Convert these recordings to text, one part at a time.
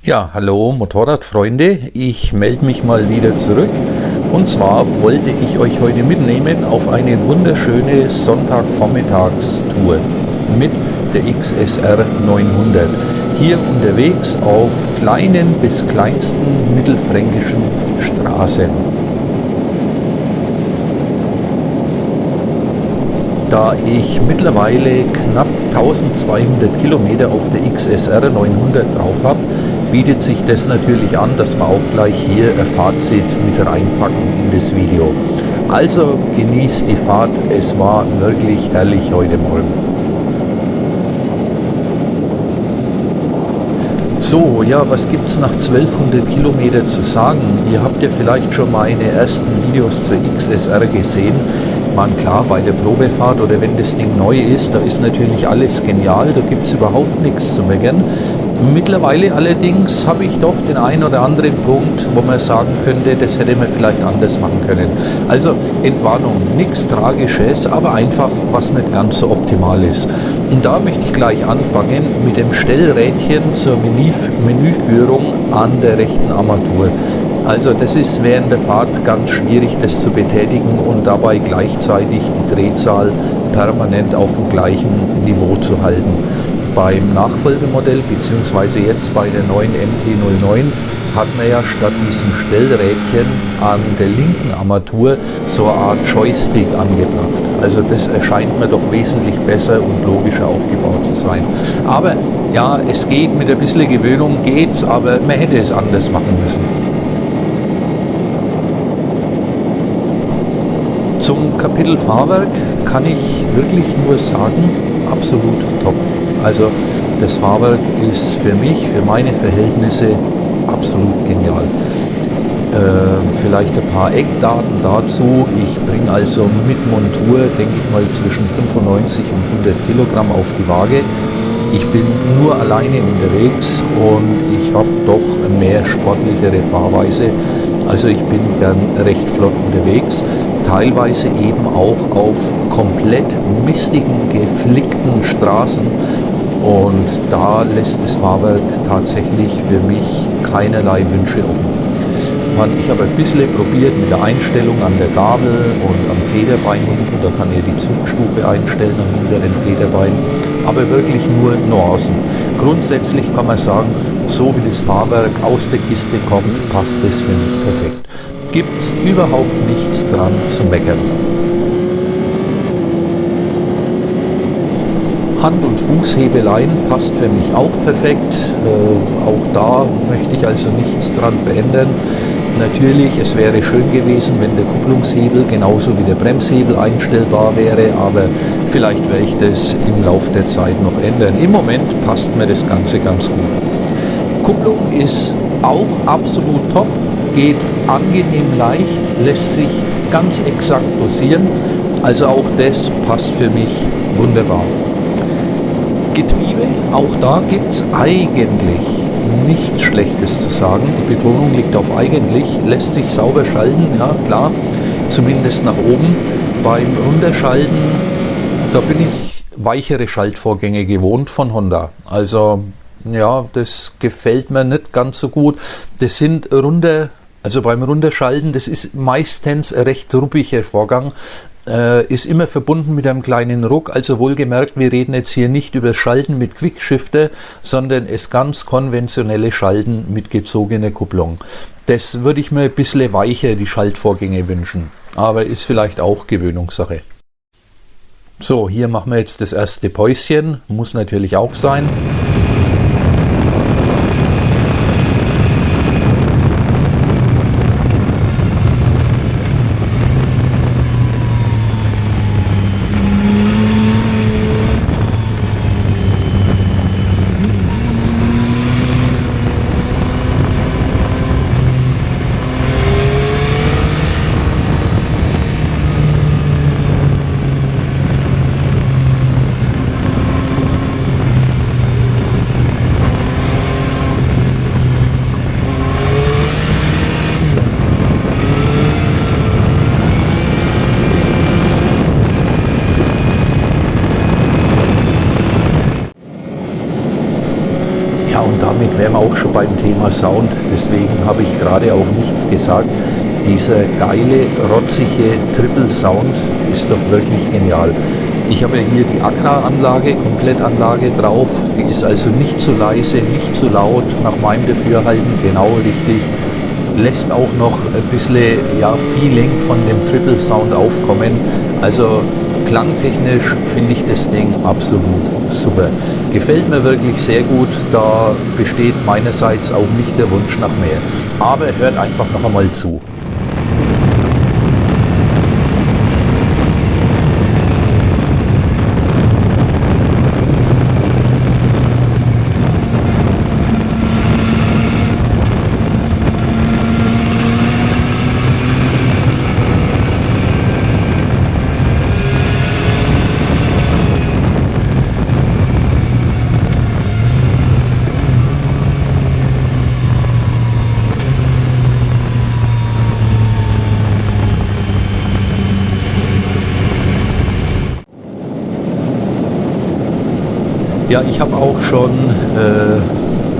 Ja, hallo Motorradfreunde, ich melde mich mal wieder zurück und zwar wollte ich euch heute mitnehmen auf eine wunderschöne Sonntagvormittagstour mit der XSR 900. Hier unterwegs auf kleinen bis kleinsten mittelfränkischen Straßen. Da ich mittlerweile knapp 1200 Kilometer auf der XSR 900 drauf habe, bietet sich das natürlich an, dass wir auch gleich hier ein Fazit mit reinpacken in das Video. Also genießt die Fahrt, es war wirklich herrlich heute Morgen. So, ja, was gibt es nach 1200 Kilometer zu sagen? Ihr habt ja vielleicht schon meine ersten Videos zur XSR gesehen. Man, klar, bei der Probefahrt oder wenn das Ding neu ist, da ist natürlich alles genial, da gibt es überhaupt nichts zu meckern. Mittlerweile allerdings habe ich doch den einen oder anderen Punkt, wo man sagen könnte, das hätte man vielleicht anders machen können. Also Entwarnung, nichts Tragisches, aber einfach was nicht ganz so optimal ist. Und da möchte ich gleich anfangen mit dem Stellrädchen zur Menüführung an der rechten Armatur. Also das ist während der Fahrt ganz schwierig, das zu betätigen und dabei gleichzeitig die Drehzahl permanent auf dem gleichen Niveau zu halten. Beim Nachfolgemodell bzw. jetzt bei der neuen MT-09 hat man ja statt diesem Stellrädchen an der linken Armatur so eine Art Joystick angebracht. Also das erscheint mir doch wesentlich besser und logischer aufgebaut zu sein. Aber ja, es geht, mit ein bisschen Gewöhnung geht's, aber man hätte es anders machen müssen. Zum Kapitel Fahrwerk kann ich wirklich nur sagen, absolut top. Also das Fahrwerk ist für mich, für meine Verhältnisse absolut genial. Vielleicht ein paar Eckdaten dazu. Ich bringe also mit Montur, denke ich mal, zwischen 95 und 100 Kilogramm auf die Waage. Ich bin nur alleine unterwegs und ich habe doch eine mehr sportlichere Fahrweise. Also ich bin gern recht flott unterwegs. Teilweise eben auch auf komplett mistigen, geflickten Straßen. Und da lässt das Fahrwerk tatsächlich für mich keinerlei Wünsche offen. Ich habe ein bisschen probiert mit der Einstellung an der Gabel und am Federbein hinten. Da kann ich die Zugstufe einstellen am hinteren Federbein. Aber wirklich nur Nuancen. Grundsätzlich kann man sagen, so wie das Fahrwerk aus der Kiste kommt, passt es für mich perfekt. Gibt es überhaupt nichts dran zu meckern. Hand- und Fußhebeleien passt für mich auch perfekt. Auch da möchte ich also nichts dran verändern. Natürlich, es wäre schön gewesen, wenn der Kupplungshebel genauso wie der Bremshebel einstellbar wäre, aber vielleicht werde ich das im Laufe der Zeit noch ändern. Im Moment passt mir das Ganze ganz gut. Kupplung ist auch absolut top, geht angenehm leicht, lässt sich ganz exakt dosieren, also auch das passt für mich wunderbar. Getriebe, auch da gibt es eigentlich nichts Schlechtes zu sagen. Die Betonung liegt auf eigentlich, lässt sich sauber schalten, ja klar, zumindest nach oben. Beim Runterschalten, da bin ich weichere Schaltvorgänge gewohnt von Honda. Also ja, das gefällt mir nicht ganz so gut. Das sind beim Runterschalten, das ist meistens ein recht ruppiger Vorgang. Ist immer verbunden mit einem kleinen Ruck, also wohlgemerkt, wir reden jetzt hier nicht über Schalten mit Quickshifter, sondern das ganz konventionelle Schalten mit gezogener Kupplung. Das würde ich mir ein bisschen weicher, die Schaltvorgänge wünschen, aber ist vielleicht auch Gewöhnungssache. So, hier machen wir jetzt das erste Päuschen, muss natürlich auch sein. wären wir auch schon beim Thema Sound, deswegen habe ich gerade auch nichts gesagt. Dieser geile, rotzige Triple Sound ist doch wirklich genial. Ich habe ja hier die Acra-Anlage, Komplettanlage drauf, die ist also nicht zu leise, nicht zu laut, nach meinem Dafürhalten genau richtig. Lässt auch noch ein bisschen Feeling von dem Triple Sound aufkommen. Also klangtechnisch finde ich das Ding absolut super. Gefällt mir wirklich sehr gut, da besteht meinerseits auch nicht der Wunsch nach mehr. Aber hört einfach noch einmal zu. Ja, ich habe auch schon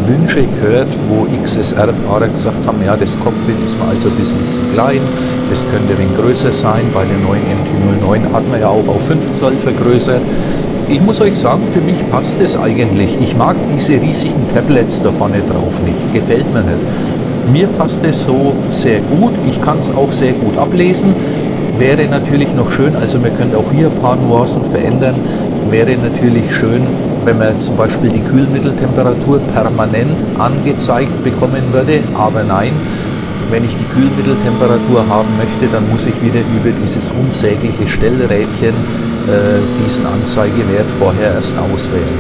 Wünsche gehört, wo XSR-Fahrer gesagt haben, ja, das Cockpit ist mir also ein bisschen zu klein, das könnte ein wenig größer sein. Bei der neuen MT-09 hat man ja auch auf 5 Zoll vergrößert. Ich muss euch sagen, für mich passt es eigentlich. Ich mag diese riesigen Tablets da vorne drauf nicht, gefällt mir nicht. Mir passt es so sehr gut, ich kann es auch sehr gut ablesen. Wäre natürlich noch schön, also wir können auch hier ein paar Nuancen verändern, wäre natürlich schön, wenn man zum Beispiel die Kühlmitteltemperatur permanent angezeigt bekommen würde, aber nein, wenn ich die Kühlmitteltemperatur haben möchte, dann muss ich wieder über dieses unsägliche Stellrädchen diesen Anzeigewert vorher erst auswählen.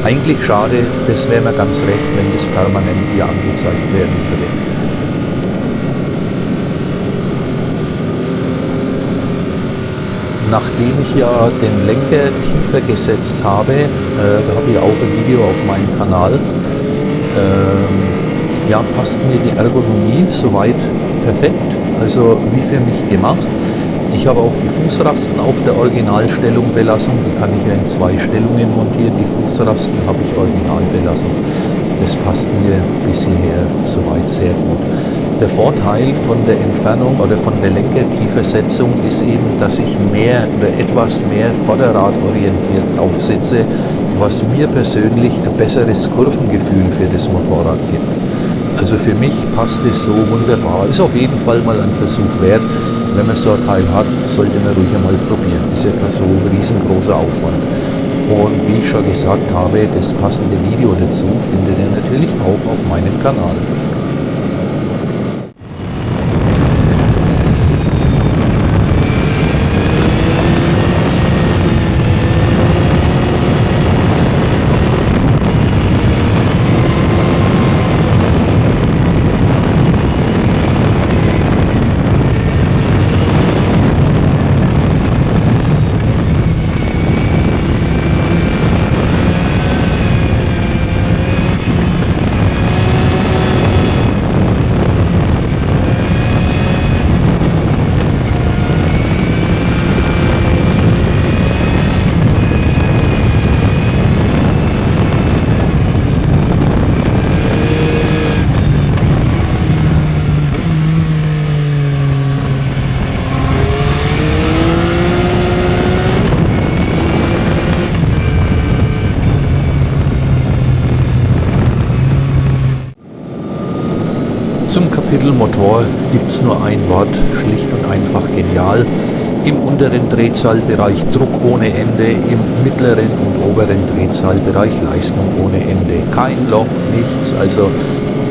Eigentlich schade, das wäre mir ganz recht, wenn das permanent hier angezeigt werden würde. Nachdem ich ja den Lenker tiefer gesetzt habe, da habe ich auch ein Video auf meinem Kanal, passt mir die Ergonomie soweit perfekt, also wie für mich gemacht. Ich habe auch die Fußrasten auf der Originalstellung belassen, die kann ich ja in 2 Stellungen montieren, die Fußrasten habe ich original belassen. Das passt mir bisher soweit sehr gut. Der Vorteil von der Entfernung oder von der Lenkertiefersetzung ist eben, dass ich mehr oder etwas mehr vorderradorientiert drauf sitze, was mir persönlich ein besseres Kurvengefühl für das Motorrad gibt. Also für mich passt es so wunderbar. Ist auf jeden Fall mal ein Versuch wert. Wenn man so ein Teil hat, sollte man ruhig einmal probieren. Ist ja kein so riesengroßer Aufwand. Und wie ich schon gesagt habe, das passende Video dazu findet ihr natürlich auch auf meinem Kanal. Zum Kapitel Motor gibt es nur ein Wort, schlicht und einfach genial. Im unteren Drehzahlbereich Druck ohne Ende, im mittleren und oberen Drehzahlbereich Leistung ohne Ende. Kein Loch, nichts, also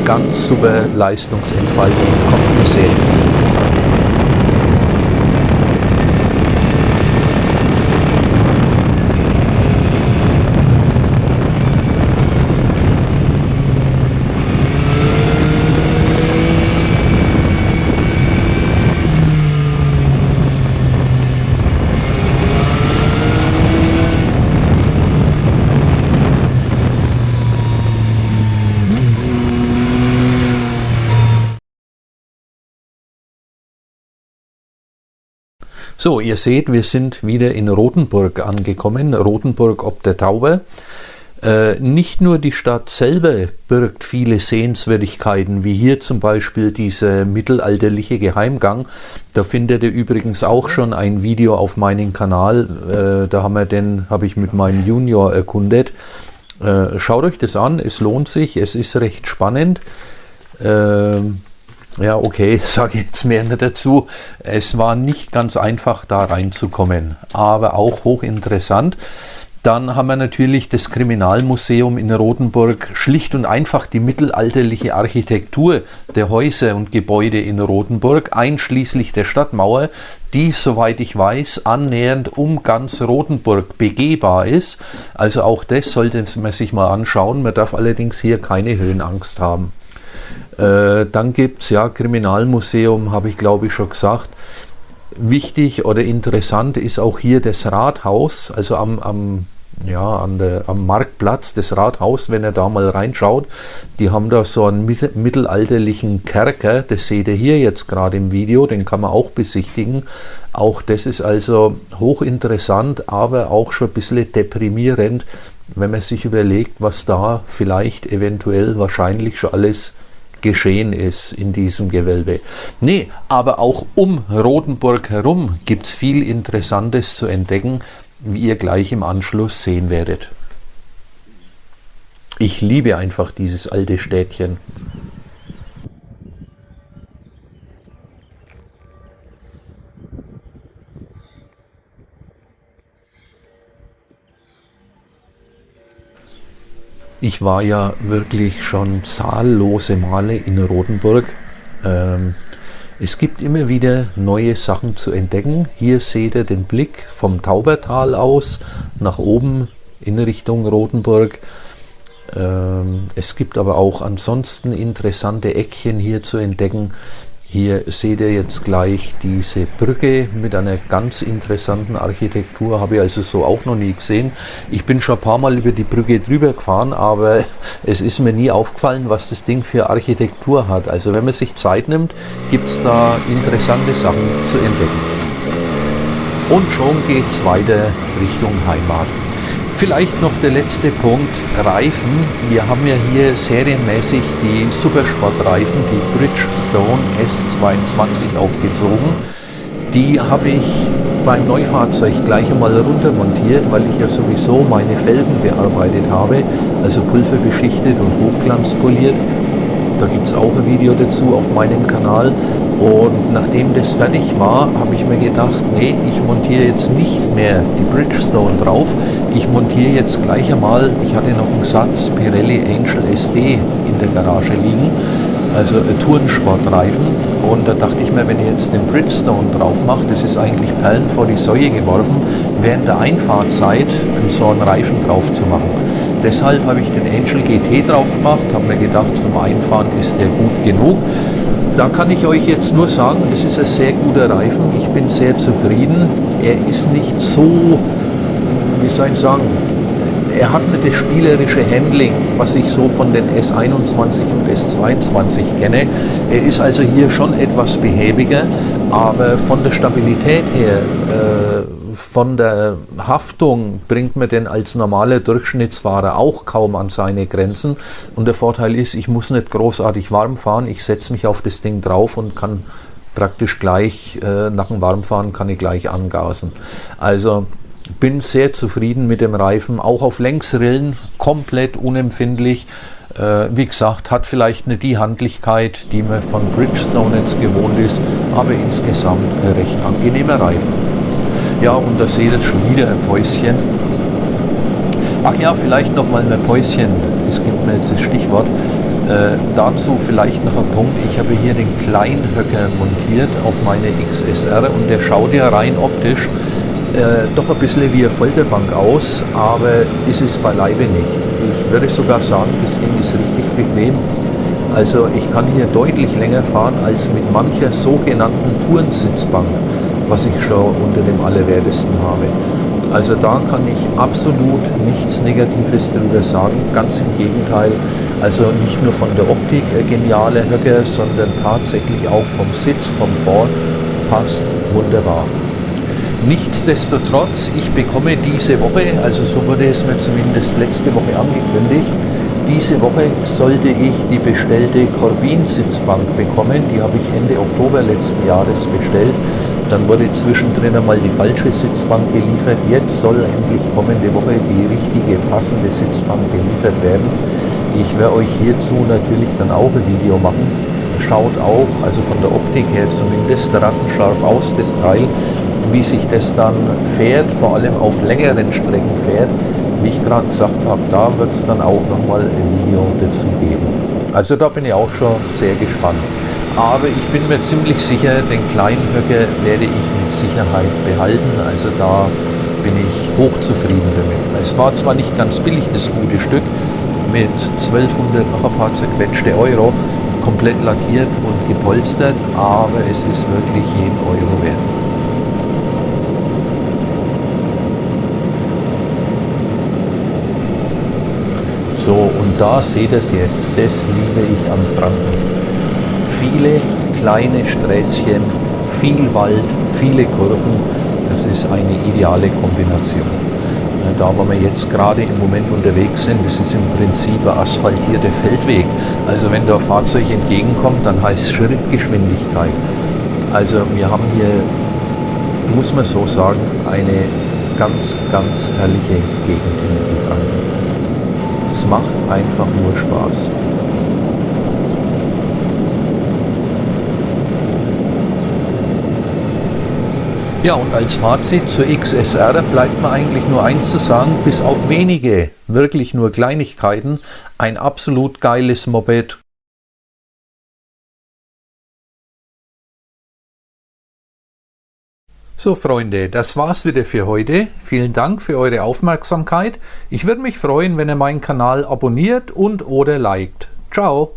ganz super Leistungsentfaltung, kommt mir sehr gut. So, ihr seht, wir sind wieder in Rothenburg angekommen, Rothenburg ob der Tauber. Nicht nur die Stadt selber birgt viele Sehenswürdigkeiten, wie hier zum Beispiel dieser mittelalterliche Geheimgang. Da findet ihr übrigens auch schon ein Video auf meinem Kanal. Da habe ich mit meinem Junior erkundet. Schaut euch das an, es lohnt sich, es ist recht spannend. Ja, okay, sage jetzt mehr nicht dazu. Es war nicht ganz einfach, da reinzukommen, aber auch hochinteressant. Dann haben wir natürlich das Kriminalmuseum in Rothenburg, schlicht und einfach die mittelalterliche Architektur der Häuser und Gebäude in Rothenburg, einschließlich der Stadtmauer, die, soweit ich weiß, annähernd um ganz Rothenburg begehbar ist. Also auch das sollte man sich mal anschauen. Man darf allerdings hier keine Höhenangst haben. Dann gibt es, ja, Kriminalmuseum, habe ich glaube ich schon gesagt. Wichtig oder interessant ist auch hier das Rathaus, also am Marktplatz, das Rathaus, wenn ihr da mal reinschaut. Die haben da so einen mittelalterlichen Kerker, das seht ihr hier jetzt gerade im Video, den kann man auch besichtigen. Auch das ist also hochinteressant, aber auch schon ein bisschen deprimierend, wenn man sich überlegt, was da vielleicht eventuell wahrscheinlich schon alles geschehen ist in diesem Gewölbe. Nee, aber auch um Rothenburg herum gibt es viel Interessantes zu entdecken, wie ihr gleich im Anschluss sehen werdet. Ich liebe einfach dieses alte Städtchen. Ich war ja wirklich schon zahllose Male in Rothenburg. Es gibt immer wieder neue Sachen zu entdecken. Hier seht ihr den Blick vom Taubertal aus nach oben in Richtung Rothenburg. Es gibt aber auch ansonsten interessante Eckchen hier zu entdecken. Hier seht ihr jetzt gleich diese Brücke mit einer ganz interessanten Architektur, habe ich also so auch noch nie gesehen. Ich bin schon ein paar Mal über die Brücke drüber gefahren, aber es ist mir nie aufgefallen, was das Ding für Architektur hat. Also wenn man sich Zeit nimmt, gibt es da interessante Sachen zu entdecken. Und schon geht es weiter Richtung Heimat. Vielleicht noch der letzte Punkt, Reifen. Wir haben ja hier serienmäßig die Supersportreifen, die Bridgestone S22 aufgezogen. Die habe ich beim Neufahrzeug gleich einmal runtermontiert, weil ich ja sowieso meine Felgen bearbeitet habe, also pulverbeschichtet und hochglanzpoliert. Da gibt es auch ein Video dazu auf meinem Kanal. Und nachdem das fertig war, habe ich mir gedacht, nee, ich montiere jetzt nicht mehr die Bridgestone drauf. Ich montiere jetzt gleich einmal, ich hatte noch einen Satz Pirelli Angel SD in der Garage liegen, also Tourensportreifen. Und da dachte ich mir, wenn ich jetzt den Bridgestone drauf mache, das ist eigentlich Perlen vor die Säue geworfen, während der Einfahrzeit so einen Reifen drauf zu machen. Deshalb habe ich den Angel GT drauf gemacht, habe mir gedacht, zum Einfahren ist der gut genug. Da kann ich euch jetzt nur sagen, es ist ein sehr guter Reifen, ich bin sehr zufrieden. Er ist nicht so, wie soll ich sagen, er hat nicht das spielerische Handling, was ich so von den S21 und S22 kenne. Er ist also hier schon etwas behäbiger, aber von der Stabilität her, von der Haftung bringt man den als normaler Durchschnittsfahrer auch kaum an seine Grenzen. Und der Vorteil ist, ich muss nicht großartig warm fahren, ich setze mich auf das Ding drauf und kann praktisch gleich, nach dem Warmfahren kann ich gleich angasen. Also bin sehr zufrieden mit dem Reifen, auch auf Längsrillen komplett unempfindlich. Wie gesagt, hat vielleicht nicht die Handlichkeit, die man von Bridgestone jetzt gewohnt ist, aber insgesamt ein recht angenehmer Reifen. Ja, und da seht ihr schon wieder ein Päuschen. Ach ja, vielleicht noch mal ein Päuschen, es gibt mir jetzt das Stichwort. Dazu vielleicht noch ein Punkt, ich habe hier den Kleinhöcker montiert auf meine XSR und der schaut ja rein optisch doch ein bisschen wie eine Folterbank aus, aber ist es beileibe nicht. Ich würde sogar sagen, das Ding ist richtig bequem. Also ich kann hier deutlich länger fahren als mit mancher sogenannten Tourensitzbank, was ich schon unter dem Allerwertesten habe. Also da kann ich absolut nichts Negatives darüber sagen, ganz im Gegenteil. Also nicht nur von der Optik ein genialer Höcker, sondern tatsächlich auch vom Sitzkomfort passt wunderbar. Nichtsdestotrotz, ich bekomme diese Woche, also so wurde es mir zumindest letzte Woche angekündigt, diese Woche sollte ich die bestellte Corbin-Sitzbank bekommen. Die habe ich Ende Oktober letzten Jahres bestellt. Dann wurde zwischendrin einmal die falsche Sitzbank geliefert. Jetzt soll endlich kommende Woche die richtige, passende Sitzbank geliefert werden. Ich werde euch hierzu natürlich dann auch ein Video machen. Schaut auch, also von der Optik her zumindest, rattenscharf aus, das Teil. Wie sich das dann fährt, vor allem auf längeren Strecken fährt. Wie ich gerade gesagt habe, da wird es dann auch nochmal ein Video dazu geben. Also da bin ich auch schon sehr gespannt. Aber ich bin mir ziemlich sicher, den kleinen Höcker werde ich mit Sicherheit behalten. Also da bin ich hochzufrieden damit. Es war zwar nicht ganz billig, das gute Stück, mit 1200 noch ein paar zerquetschte Euro, komplett lackiert und gepolstert, aber es ist wirklich jeden Euro wert. So, und da seht ihr es jetzt, das liebe ich an Franken. Viele kleine Sträßchen, viel Wald, viele Kurven, das ist eine ideale Kombination. Da, wo wir jetzt gerade im Moment unterwegs sind, das ist im Prinzip ein asphaltierter Feldweg. Also wenn da ein Fahrzeug entgegenkommt, dann heißt es Schrittgeschwindigkeit. Also wir haben hier, muss man so sagen, eine ganz, ganz herrliche Gegend in Mittelfranken. Es macht einfach nur Spaß. Ja, und als Fazit zur XSR bleibt mir eigentlich nur eins zu sagen, bis auf wenige, wirklich nur Kleinigkeiten, ein absolut geiles Moped. So Freunde, das war's wieder für heute. Vielen Dank für eure Aufmerksamkeit. Ich würde mich freuen, wenn ihr meinen Kanal abonniert und oder liked. Ciao!